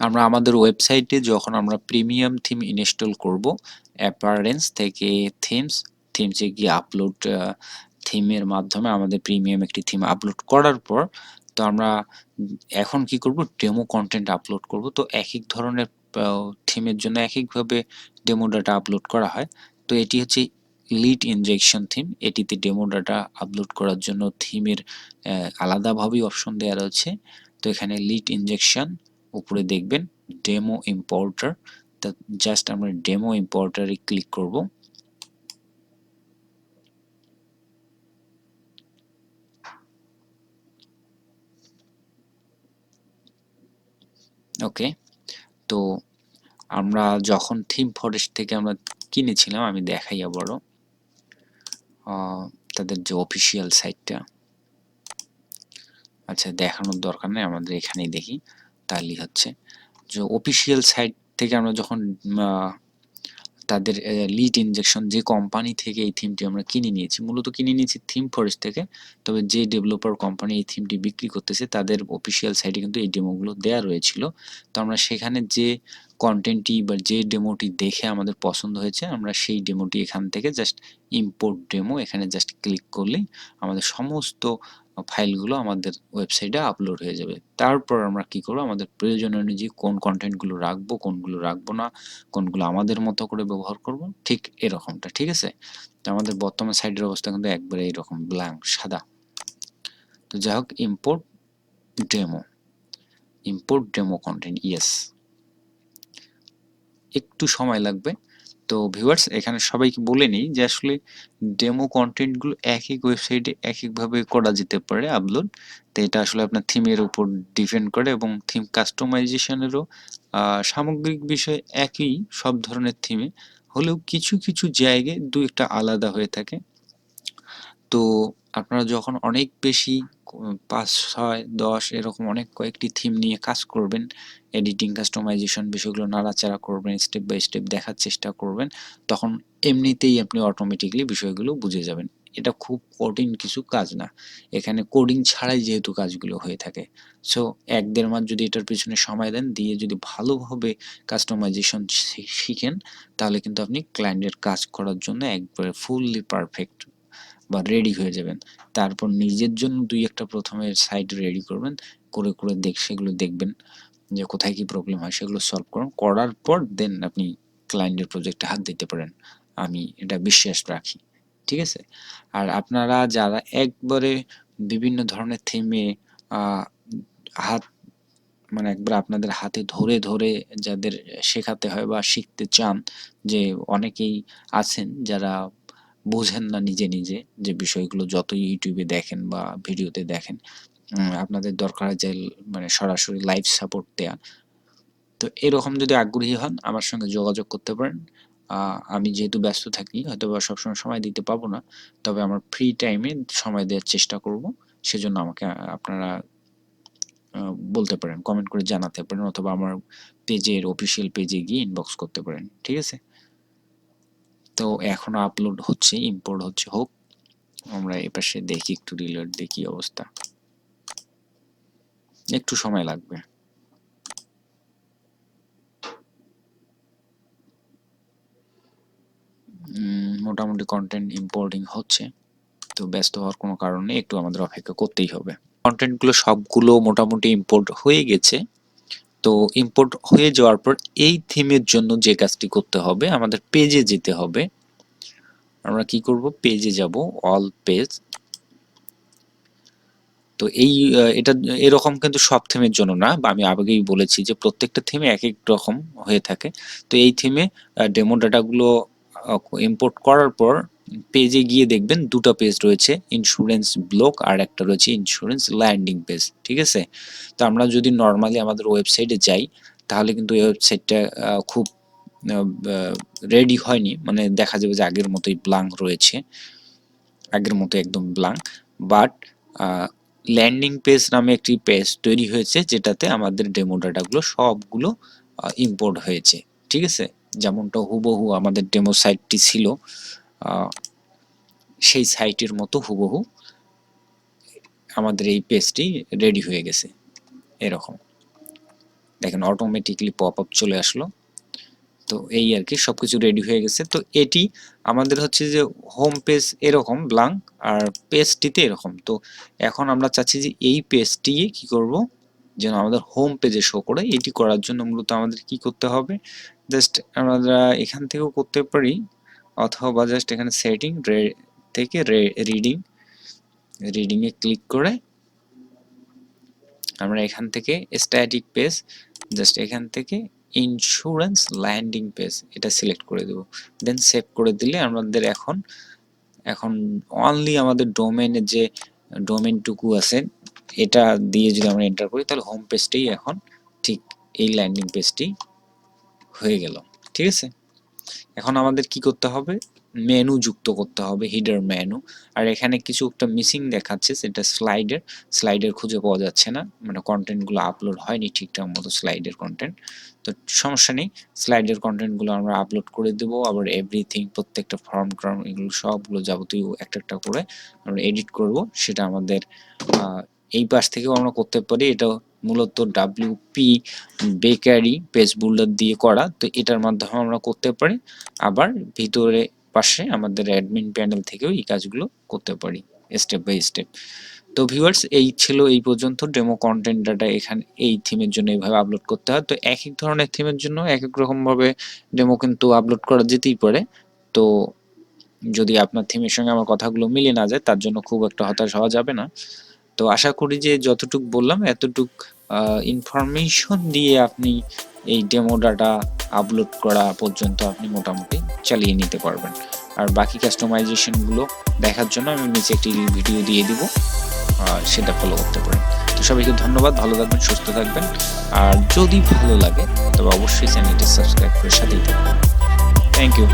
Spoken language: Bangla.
আমরা আমাদের ওয়েবসাইটে যখন আমরা প্রিমিয়াম থিম ইনস্টল করব, অ্যাপারেন্স থেকে থিমসে গিয়ে আপলোড থিমের মাধ্যমে আমাদের প্রিমিয়াম একটি থিম আপলোড করার পর, তো আমরা এখন কি করব, ডেমো কন্টেন্ট আপলোড করব। তো এক এক ধরনের থিমের জন্য এক একভাবে ডেমো ডাটা আপলোড করা হয়। তো এটি হচ্ছে লিড ইনজেকশন থিম। এটিতে ডেমো ডাটা আপলোড করার জন্য থিমের আলাদাভাবেই অপশন দেওয়া রয়েছে। তো এখানে লিড ইনজেকশন, উপরে দেখবেন ডেমো ইম্পোর্টার। তা জাস্ট আমরা ডেমো ইম্পোর্টারে ক্লিক করব। ওকে, তো আমরা যখন থিম ফরেস্ট থেকে আমরা কিনেছিলাম, আমি দেখাই আবারও তাদের যে অফিসিয়াল সাইটটা। আচ্ছা, দেখানোর দরকার নেই, আমাদের এখানেই দেখি তাহলেই হচ্ছে। যে অফিসিয়াল সাইট থেকে আমরা যখন তাদের লিড ইনজেকশন, যে কোম্পানি থেকে এই থিমটি আমরা কিনে নিয়েছি, মূলত কিনে নিয়েছি থিম ফরেস্ট থেকে, তবে যে ডেভেলপার কোম্পানি এই থিমটি বিক্রি করতেছে তাদের অফিসিয়াল সাইটে কিন্তু এই ডেমোগুলো দেওয়া রয়েছিল। তো আমরা সেখানে যে কন্টেন্টটি বা যে ডেমোটি দেখে আমাদের পছন্দ হয়েছে, আমরা সেই ডেমোটি এখান থেকে জাস্ট ইম্পোর্ট ডেমো, এখানে জাস্ট ক্লিক করলেই আমাদের সমস্ত ফাইলগুলো আমাদের ওয়েবসাইটে আপলোড হয়ে যাবে। তারপর আমরা কি করব, আমাদের প্রয়োজন অনুযায়ী কোন কন্টেন্টগুলো রাখবো, কোনগুলো রাখবো না, কোনগুলো আমাদের মতো করে ব্যবহার করব, ঠিক এরকমটা। ঠিক আছে, তো আমাদের বর্তমান সাইটের অবস্থা কিন্তু একবারে এরকম ব্ল্যাঙ্ক সাদা। তো যাই হোক, ইম্পোর্ট ডেমো কন্টেন্ট, ইয়েস, একটু সময় লাগবে। তো ভিউয়ার্স, এখানে সবাইকে বলে নিই যে আসলে ডেমো কন্টেন্টগুলো এক এক ওয়েবসাইটে এক একভাবে করা যেতে পারে আপলোড। তো এটা আসলে আপনার থিমের উপর ডিপেন্ড করে, এবং থিম কাস্টমাইজেশনেরও সামগ্রিক বিষয় একই সব ধরনের থিমে, হলেও কিছু কিছু জায়গায় দু একটা আলাদা হয়ে থাকে। তো আপনারা যখন অনেক বেশি 5, 6, 10 এরকম অনেক কয়েকটি থিম নিয়ে কাজ করবেন, এডিটিং, কাস্টমাইজেশন বিষয়গুলো নাড়াচাড়া করবেন, স্টেপ বাই স্টেপ দেখার চেষ্টা করবেন, তখন এমনিতেই আপনি অটোমেটিকলি বিষয়গুলো বুঝে যাবেন। এটা খুব কঠিন কিছু কাজ না, এখানে কোডিং ছাড়াই যেহেতু কাজগুলো হয়ে থাকে। সো 1-1.5 মাস যদি এটার পিছনে সময় দেন, দিয়ে যদি ভালোভাবে কাস্টমাইজেশন শিখেন, তাহলে কিন্তু আপনি ক্লায়েন্টের কাজ করার জন্য একবারে ফুললি পারফেক্ট বা রেডি হয়ে যাবেন। তারপর নিজের জন্য 2-1টা প্রথমে সাইট রেডি করবেন, করে করে সেগুলো দেখবেন যে কোথায় কি প্রবলেম হয়, সেগুলো সলভ করুন, করার পর দেন আপনি ক্লায়েন্টের প্রজেক্টে হাত দিতে পারেন, আমি এটা বিশ্বাস রাখি। ঠিক আছে, আর আপনারা যারা একবারে বিভিন্ন ধরনের থিমে হাত, মানে একবার আপনাদের হাতে ধরে ধরে যাদের শেখাতে হয় বা শিখতে চান, যে অনেকেই আছেন যারা বোঝেন না নিজে নিজে, যে বিষয়গুলো যত ইউটিউবে দেখেন বা ভিডিওতে দেখেন, আপনাদের দরকার যে মানে সরাসরি লাইভ সাপোর্ট দেয়া। তো এরকম যদি আগ্রহী হন, আমার সঙ্গে যোগাযোগ করতে পারেন। আমি যেহেতু ব্যস্ত থাকি, হয়তো বা সবসময় সময় দিতে পারবো না, তবে আমার ফ্রি টাইমে সময় দেওয়ার চেষ্টা করব। সেজন্য আমাকে আপনারা বলতে পারেন, কমেন্ট করে জানাতে পারেন, অথবা আমার পেজের অফিসিয়াল পেজে গিয়ে ইনবক্স করতে পারেন। ঠিক আছে, তো এখনো আপলোড হচ্ছে, ইম্পোর্ট হচ্ছে, হোক। আমরা এপাশে দেখি, একটু রিলোড দেখি অবস্থা, একটু সময় লাগবে। মোটামুটি কন্টেন্ট ইম্পোর্টিং হচ্ছে, তো ব্যস্ত হওয়ার কোনো কারণ নেই, একটু আমাদের অপেক্ষা করতেই হবে। কন্টেন্টগুলো সবগুলো মোটামুটি ইম্পোর্ট হয়ে গেছে। তো ইম্পোর্ট হয়ে যাওয়ার পর এই থিমের জন্য যে কাজটি করতে হবে, আমাদের পেজে যেতে হবে। আমরা কি করব, পেজে যাব, অল পেজ। তো এটা এরকম কিন্তু সব থিমের জন্য না, বা আমি আগেই বলেছি যে প্রত্যেকটা থিমে এক এক রকম হয়ে থাকে। তো এই থিমে ডেমো ডাটাগুলো ইম্পোর্ট করার পর পেজে গিয়ে দেখবেন দুটো পেজ রয়েছে, ইন্স্যুরেন্স ব্লক আর একটা রয়েছে ইন্স্যুরেন্স ল্যান্ডিং পেজ। ঠিক আছে, তো আমরা যদি নর্মালি আমাদের ওয়েবসাইটে যাই, তাহলে কিন্তু এই ওয়েবসাইটটা খুব রেডি হয়নি, মানে দেখা যাবে যে আগের মতোই ব্ল্যাঙ্ক রয়েছে, আগের মতো একদম ব্ল্যাঙ্ক। বাট ল্যান্ডিং পেজ নামে একটি পেজ তৈরি হয়েছে, যেটাতে আমাদের ডেমো ডাটাগুলো সবগুলো ইম্পোর্ট হয়েছে। ঠিক আছে, যেমনটা হুবহু আমাদের ডেমো সাইটটি ছিল, সেই সাইটের মতো হুবহু আমাদের এই পেজটি রেডি হয়ে গেছে এরকম। দেখেন অটোমেটিক্যালি পপ আপ চলে আসলো। তো এই আর কি, সবকিছু রেডি হয়ে গেছে। তো এটি আমাদের হচ্ছে যে হোম পেজ এরকম ব্ল্যাঙ্ক, আর পেজটিতে এরকম। তো এখন আমরা চাচ্ছি যে এই পেজটি কি করব, যেন আমাদের হোম পেজে শো করে। এটি করার জন্য মূলত আমাদের কি করতে হবে, জাস্ট আমরা এখান থেকেও করতে পারি, অথবা জাস্ট এখানে সেটিং থেকে রিডিং এ ক্লিক করে আমরা এখান থেকে স্ট্যাটিক পেজ, জাস্ট এখান থেকে ইন্স্যুরেন্স ল্যান্ডিং পেজ এটা সিলেক্ট করে দেব। দেন সেভ করে দিলে আমাদের এখন অনলি আমাদের ডোমেনের যে ডোমেনটুকু আছে এটা দিয়ে যদি আমরা এন্টার করি, তাহলে হোম পেজটাই এখন ঠিক এই ল্যান্ডিং পেজটি হয়ে গেল। ঠিক আছে, এখন আমাদের কি করতে হবে, মেনু যুক্ত করতে হবে, হিডার মেনু। আর এখানে কিছু একটা মিসিং দেখাচ্ছে, সেটা স্লাইডের খুঁজে পাওয়া যাচ্ছে না, মানে কন্টেন্টগুলো আপলোড হয়নি ঠিকঠাক মতো স্লাইডের কন্টেন্ট। তো সমস্যা নেই, স্লাইডের কন্টেন্টগুলো আমরা আপলোড করে দেবো। আবার এভরিথিং, প্রত্যেকটা ফর্ম এগুলো সবগুলো যাবতীয় একটা একটা করে আমরা এডিট করব। সেটা আমাদের এই পাশ থেকেও আমরা করতে পারি। এটা মূলত WP বেকারি পেজ বিল্ডার দিয়ে করা, তো এটার মাধ্যমে আমরা করতে পারি। আবার ভিতরে পাশে আমাদের অ্যাডমিন প্যানেল থেকেও এই কাজগুলো করতে পারি স্টেপ বাই স্টেপ। তো ভিউয়ার্স, এই ছিল এই পর্যন্ত ডেমো কন্টেন্ট ডাটা। এখানে এই থিমের জন্য এইভাবে আপলোড করতে হয়। তো এক এক ধরনের থিমের জন্য এক এক রকম ভাবে ডেমো কিন্তু আপলোড করা যেতেই পারে। তো যদি আপনার থিমের সঙ্গে আমার কথাগুলো মিলে না যায়, তার জন্য খুব একটা হতাশ হওয়া যাবে না। তো আশা করি যে যতটুক বললাম এতটুক ইনফরমেশন দিয়ে আপনি এই ডেমো ডাটা আপলোড করা পর্যন্ত আপনি মোটামুটি চালিয়ে নিতে পারবেন। আর বাকি কাস্টমাইজেশনগুলো দেখার জন্য আমি নিচে একটি ভিডিও দিয়ে দিব, সেটা ফলো করতে পারেন। তো সবাইকে ধন্যবাদ, ভালো থাকবেন, সুস্থ থাকবেন। আর যদি ভালো লাগে তবে অবশ্যই চ্যানেলটি সাবস্ক্রাইব করে সাথেই থাকবেন। Thank you.